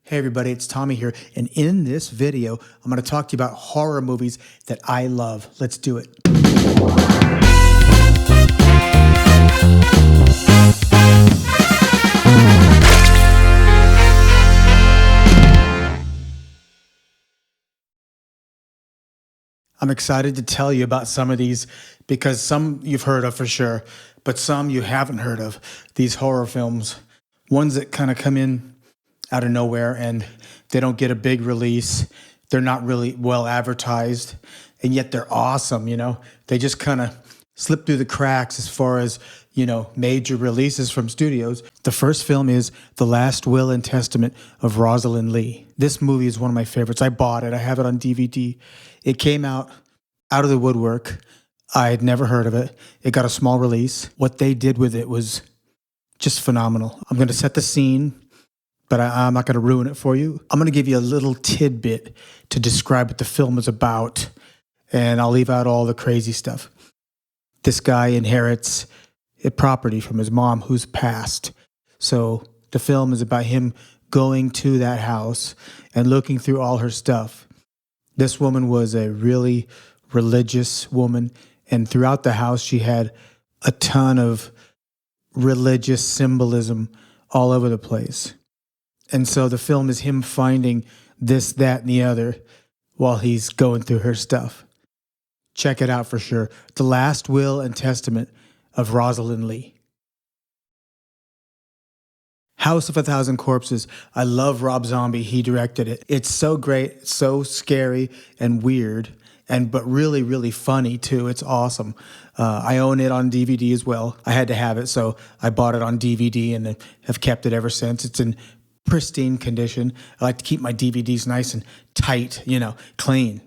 Hey everybody, it's Tommy here, and in this video, I'm going to talk to you about horror movies that I love. Let's do it. I'm excited to tell you about some of these because some you've heard of for sure, but some you haven't heard of. These horror films, ones that kind of come in out of nowhere and they don't get a big release. They're not really well advertised, and yet they're awesome, They just kind of slip through the cracks as far as, major releases from studios. The first film is The Last Will and Testament of Rosalind Lee. This movie is one of my favorites. I bought it. I have it on DVD. It came out of the woodwork. I had never heard of it. It got a small release. What they did with it was just phenomenal. I'm going to set the scene, but I'm not going to ruin it for you. I'm going to give you a little tidbit to describe what the film is about, and I'll leave out all the crazy stuff. This guy inherits a property from his mom who's passed. So the film is about him going to that house and looking through all her stuff. This woman was a really religious woman, and throughout the house she had a ton of religious symbolism all over the place. And so the film is him finding this, that, and the other while he's going through her stuff. Check it out for sure. The Last Will and Testament of Rosalind Lee. House of a Thousand Corpses. I love Rob Zombie. He directed it. It's so great, so scary and weird, but really, really funny too. It's awesome. I own it on DVD as well. I had to have it, so I bought it on DVD and have kept it ever since. It's in pristine condition. I like to keep my DVDs nice and tight, clean,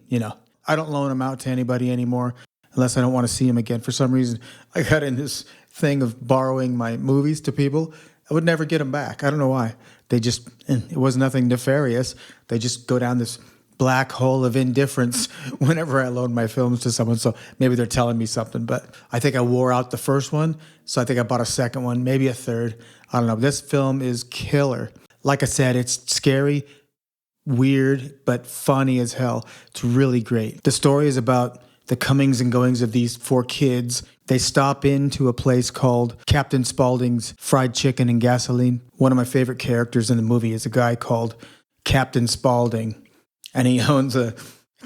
I don't loan them out to anybody anymore unless I don't want to see them again. For some reason, I got in this thing of borrowing my movies to people. I would never get them back. I don't know why. It was nothing nefarious. They just go down this black hole of indifference whenever I loan my films to someone. So maybe they're telling me something, but I think I wore out the first one. So I think I bought a second one, maybe a third. I don't know. This film is killer. Like I said, it's scary, weird, but funny as hell. It's really great. The story is about the comings and goings of these four kids. They stop into a place called Captain Spaulding's Fried Chicken and Gasoline. One of my favorite characters in the movie is a guy called Captain Spaulding, and he owns a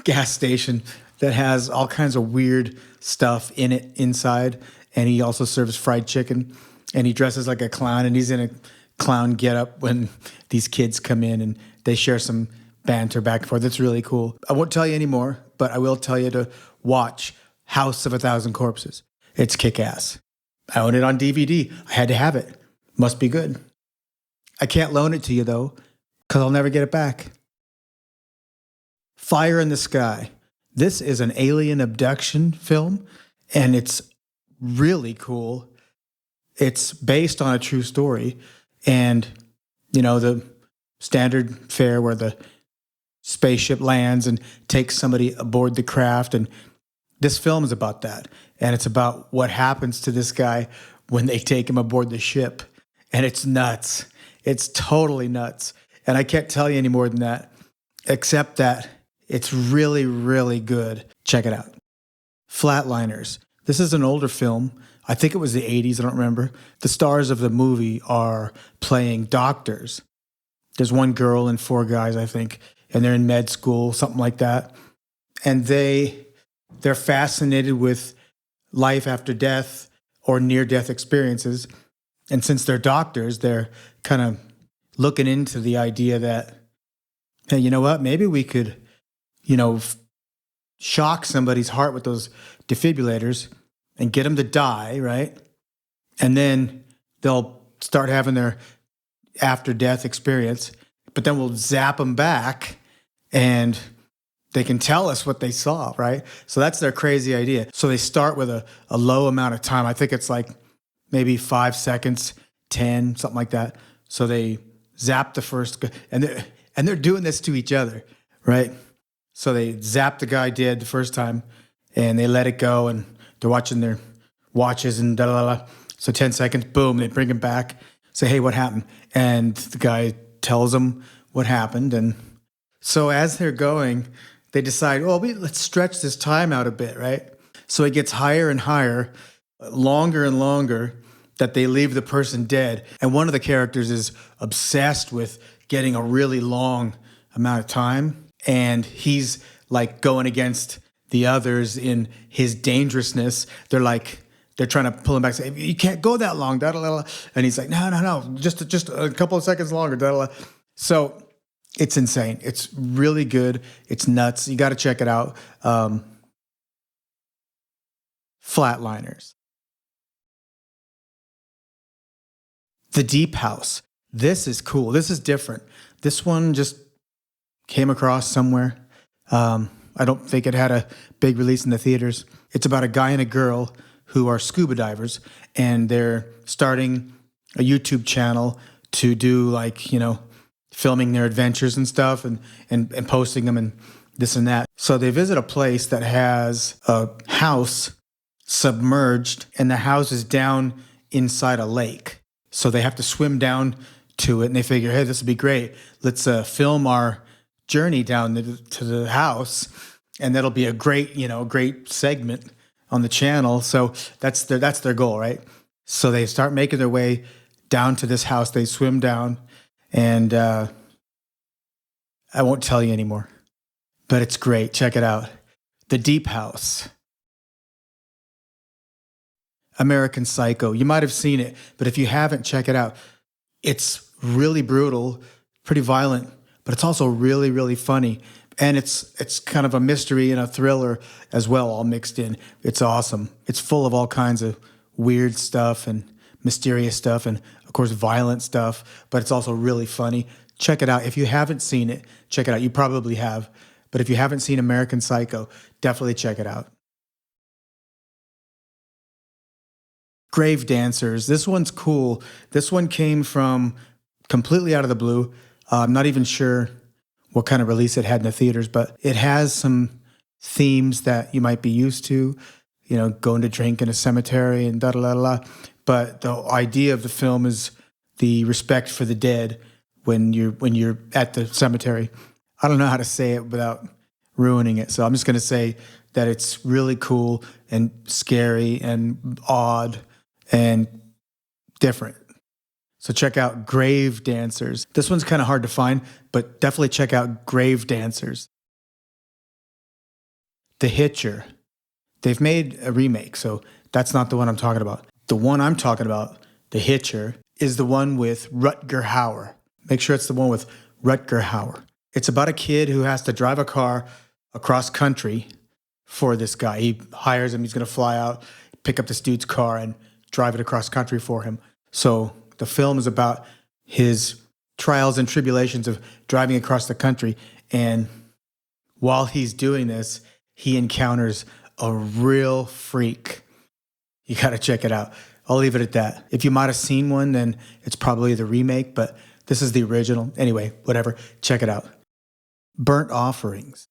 gas station that has all kinds of weird stuff in it inside, and he also serves fried chicken, and he dresses like a clown, and he's in a clown getup when these kids come in, and they share some banter back and forth. It's really cool. I won't tell you anymore, but I will tell you to watch House of a Thousand Corpses. It's kick-ass. I own it on DVD. I had to have it. Must be good. I can't loan it to you, though, because I'll never get it back. Fire in the Sky. This is an alien abduction film, and it's really cool. It's based on a true story, and, the standard fare where the spaceship lands and takes somebody aboard the craft, and this film is about that. And it's about what happens to this guy when they take him aboard the ship. And it's nuts. It's totally nuts. And I can't tell you any more than that, except that it's really, really good. Check it out. Flatliners. This is an older film. I think it was the 80s. I don't remember. The stars of the movie are playing doctors. There's one girl and four guys, I think, and they're in med school, something like that. And they're fascinated with life after death or near-death experiences. And since they're doctors, they're kind of looking into the idea that, hey, you know what? Maybe we could, shock somebody's heart with those defibrillators and get them to die, right? And then they'll start having their after-death experience, but then we'll zap them back and they can tell us what they saw, right? So that's their crazy idea. So they start with a low amount of time. I think it's like maybe 5 seconds, 10, something like that. So they zap the first, and they're doing this to each other, right? So they zap the guy dead the first time, and they let it go, and they're watching their watches and da da da. So 10 seconds, boom, they bring him back, say, hey, what happened? And the guy tells them what happened. And so as they're going, they decide, well, let's stretch this time out a bit, right? So it gets higher and higher, longer and longer, that they leave the person dead. And one of the characters is obsessed with getting a really long amount of time. And he's like going against the others in his dangerousness. They're trying to pull him back, say, you can't go that long, da, da, da, da. And he's like, no, just a couple of seconds longer, da, da, da. So it's insane. It's really good. It's nuts. You got to check it out. Flatliners. The Deep House. This is cool. This is different. This one just came across somewhere. I don't think it had a big release in the theaters. It's about a guy and a girl who are scuba divers, and they're starting a YouTube channel to do filming their adventures and stuff and posting them and this and that. So they visit a place that has a house submerged, and the house is down inside a lake. So they have to swim down to it, and they figure, hey, this would be great. Let's film our journey down to the house, and that'll be a great segment on the channel. So that's their goal, right? So they start making their way down to this house. They swim down, and I won't tell you anymore, but it's great. Check it out. The Deep House. American Psycho. You might have seen it, but if you haven't, check it out. It's really brutal, pretty violent, but it's also really, really funny. And it's kind of a mystery and a thriller as well, all mixed in. It's awesome. It's full of all kinds of weird stuff and mysterious stuff and, of course, violent stuff, but it's also really funny. Check it out. If you haven't seen it, check it out. You probably have. But if you haven't seen American Psycho, definitely check it out. Grave Dancers. This one's cool. This one came from completely out of the blue. I'm not even sure what kind of release it had in the theaters, but it has some themes that you might be used to, going to drink in a cemetery and da-da-da-da. But the idea of the film is the respect for the dead when you're at the cemetery. I don't know how to say it without ruining it, so I'm just going to say that it's really cool and scary and odd and different. So check out Grave Dancers. This one's kind of hard to find, but definitely check out Grave Dancers. The Hitcher. They've made a remake, so that's not the one I'm talking about. The one I'm talking about, The Hitcher, is the one with Rutger Hauer. Make sure it's the one with Rutger Hauer. It's about a kid who has to drive a car across country for this guy. He hires him. He's going to fly out, pick up this dude's car, and drive it across country for him. So the film is about his trials and tribulations of driving across the country. And while he's doing this, he encounters a real freak. You got to check it out. I'll leave it at that. If you might have seen one, then it's probably the remake, but this is the original. Anyway, whatever. Check it out. Burnt Offerings.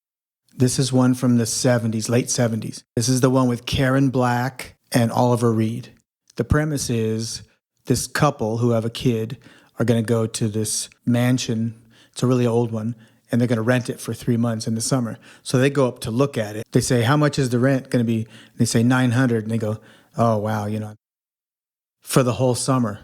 This is one from the 70s, late 70s. This is the one with Karen Black and Oliver Reed. The premise is this couple who have a kid are going to go to this mansion. It's a really old one, and they're going to rent it for 3 months in the summer. So they go up to look at it. They say, how much is the rent going to be? And they say $900, and they go, oh, wow, for the whole summer.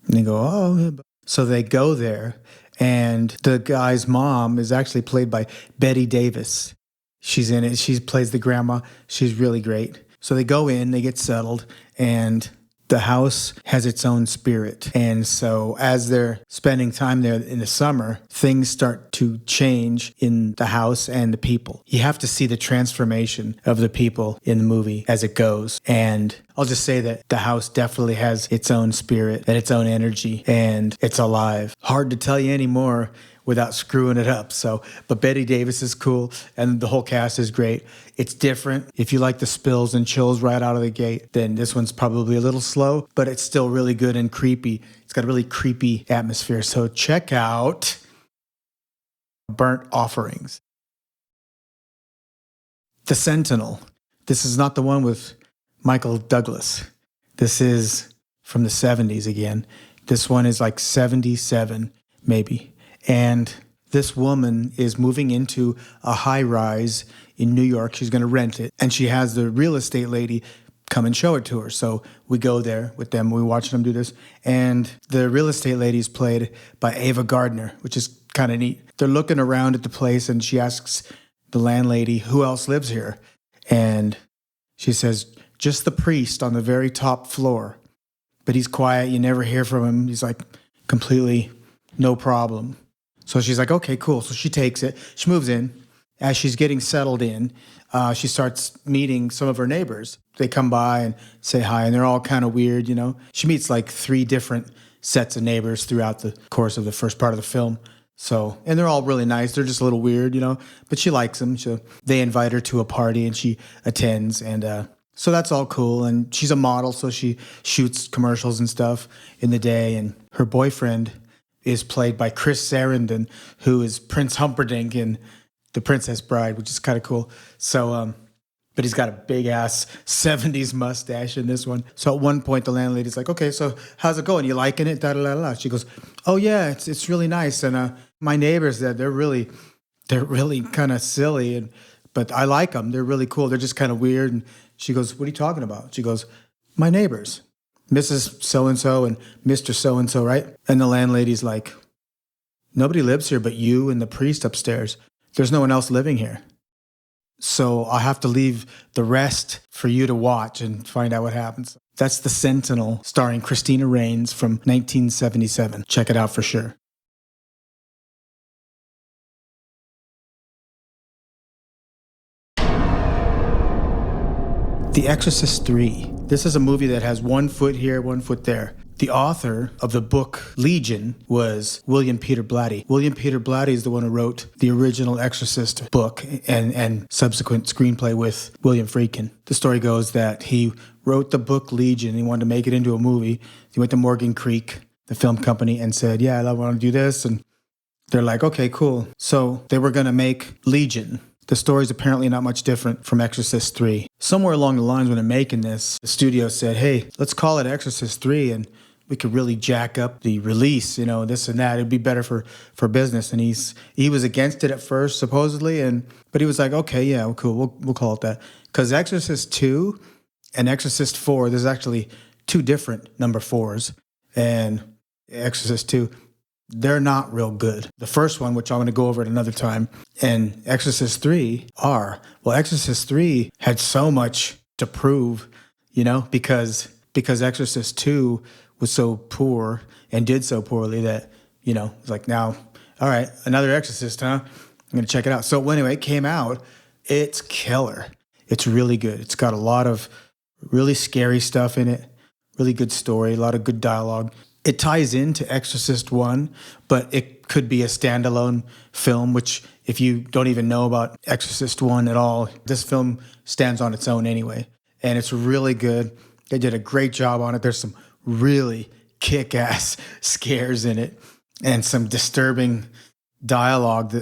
And they go, oh. So they go there, and the guy's mom is actually played by Bette Davis. She's in it. She plays the grandma. She's really great. So they go in, they get settled, and the house has its own spirit. And so as they're spending time there in the summer, things start to change in the house and the people. You have to see the transformation of the people in the movie as it goes. And I'll just say that the house definitely has its own spirit and its own energy, and it's alive. Hard to tell you anymore without screwing it up. But Bette Davis is cool, and the whole cast is great. It's different. If you like the spills and chills right out of the gate, then this one's probably a little slow, but it's still really good and creepy. It's got a really creepy atmosphere. So check out Burnt Offerings. The Sentinel. This is not the one with Michael Douglas. This is from the 70s again. This one is like 77. maybe. And this woman is moving into a high rise in New York. She's going to rent it. And she has the real estate lady come and show it to her. So we go there with them. We watch them do this. And the real estate lady is played by Ava Gardner, which is kind of neat. They're looking around at the place and she asks the landlady, who else lives here? And she says, just the priest on the very top floor. But he's quiet. You never hear from him. He's like completely no problem. So she's like, okay, cool. So she takes it. She moves in. As she's getting settled in, she starts meeting some of her neighbors. They come by and say hi, and they're all kind of weird, you know. She meets like 3 different sets of neighbors throughout the course of the first part of the film. So, and they're all really nice. They're just a little weird, you know, but she likes them. So they invite her to a party and she attends. And so that's all cool. And she's a model, so she shoots commercials and stuff in the day. And her boyfriend is played by Chris Sarandon, who is Prince Humperdinck in The Princess Bride, which is kind of cool. So, but he's got a big ass 70s mustache in this one. So at one point, the landlady's like, okay, so how's it going? You liking it? Da, da, da, da. She goes, oh yeah, it's really nice. And my neighbors, they're really kind of silly, but I like them. They're really cool. They're just kind of weird. And she goes, what are you talking about? She goes, my neighbors, Mrs. So-and-so and Mr. So-and-so, right? And the landlady's like, nobody lives here but you and the priest upstairs. There's no one else living here. So I'll have to leave the rest for you to watch and find out what happens. That's The Sentinel, starring Christina Rains from 1977. Check it out for sure. The Exorcist III. This is a movie that has 1 foot here, 1 foot there. The author of the book Legion was William Peter Blatty. William Peter Blatty is the one who wrote the original Exorcist book and subsequent screenplay with William Friedkin. The story goes that he wrote the book Legion. He wanted to make it into a movie. He went to Morgan Creek, the film company, and said, yeah, I want to do this. And they're like, okay, cool. So they were going to make Legion. The story's apparently not much different from Exorcist III. Somewhere along the lines when they're making this, the studio said, hey, let's call it Exorcist III and we could really jack up the release, you know, this and that. It'd be better for business. And he was against it at first, supposedly, but he was like, okay, yeah, cool, we'll call it that. Because Exorcist II and Exorcist IV, there's actually 2 different number 4s. And Exorcist II, they're not real good. The first one, which I'm going to go over at another time, and Exorcist III are. Well, Exorcist III had so much to prove, you know, because Exorcist II was so poor and did so poorly that, you know, it's like now, all right, another Exorcist, huh? I'm going to check it out. So anyway, it came out. It's killer. It's really good. It's got a lot of really scary stuff in it, really good story, a lot of good dialogue. It ties into Exorcist I, but it could be a standalone film, which if you don't even know about Exorcist I at all, this film stands on its own anyway. And it's really good. They did a great job on it. There's some really kick-ass scares in it and some disturbing dialogue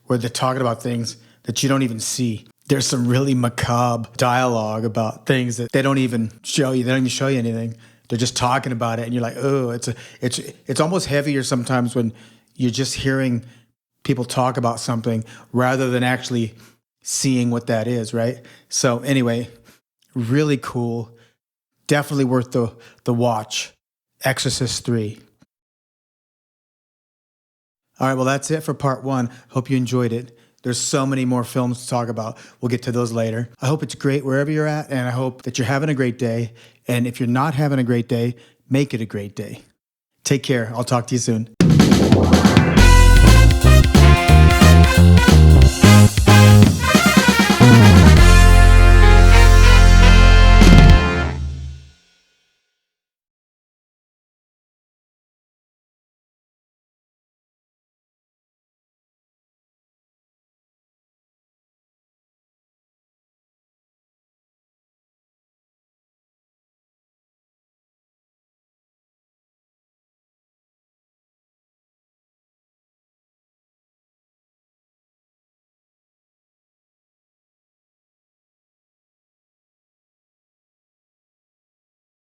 where they're talking about things that you don't even see. There's some really macabre dialogue about things that they don't even show you. They don't even show you anything. They're just talking about it, and you're like, oh, it's almost heavier sometimes when you're just hearing people talk about something rather than actually seeing what that is, right? So anyway, really cool. Definitely worth the watch. Exorcist III. All right, well, that's it for part 1. Hope you enjoyed it. There's so many more films to talk about. We'll get to those later. I hope it's great wherever you're at, and I hope that you're having a great day. And if you're not having a great day, make it a great day. Take care. I'll talk to you soon.